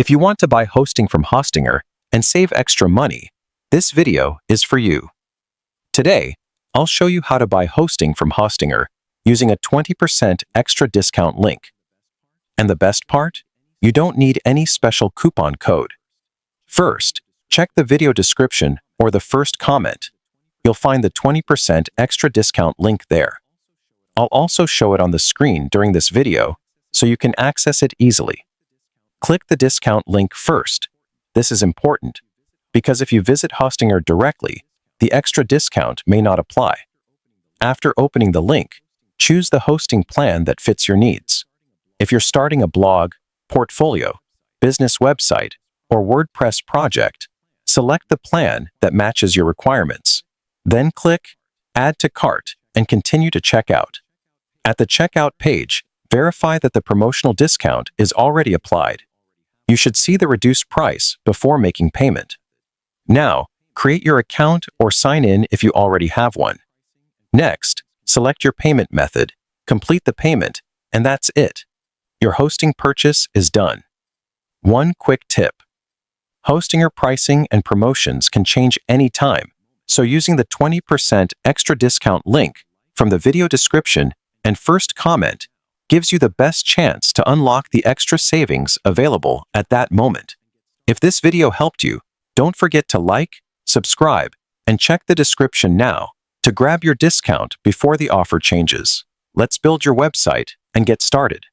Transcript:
If you want to buy hosting from Hostinger and save extra money, this video is for you. Today, I'll show you how to buy hosting from Hostinger using a 20% extra discount link. And the best part? You don't need any special coupon code. First, check the video description or the first comment. You'll find the 20% extra discount link there. I'll also show it on the screen during this video so you can access it easily. Click the discount link first. This is important because if you visit Hostinger directly, the extra discount may not apply. After opening the link, choose the hosting plan that fits your needs. If you're starting a blog, portfolio, business website, or WordPress project, select the plan that matches your requirements. Then click Add to Cart and continue to check out. At the checkout page, verify that the promotional discount is already applied. You should see the reduced price before making payment. Now, create your account or sign in if you already have one. Next, select your payment method, complete the payment, and that's it. Your hosting purchase is done. One quick tip. Hostinger pricing and promotions can change anytime, so using the 20% extra discount link from the video description and first comment gives you the best chance to unlock the extra savings available at that moment. If this video helped you, don't forget to like, subscribe, and check the description now to grab your discount before the offer changes. Let's build your website and get started.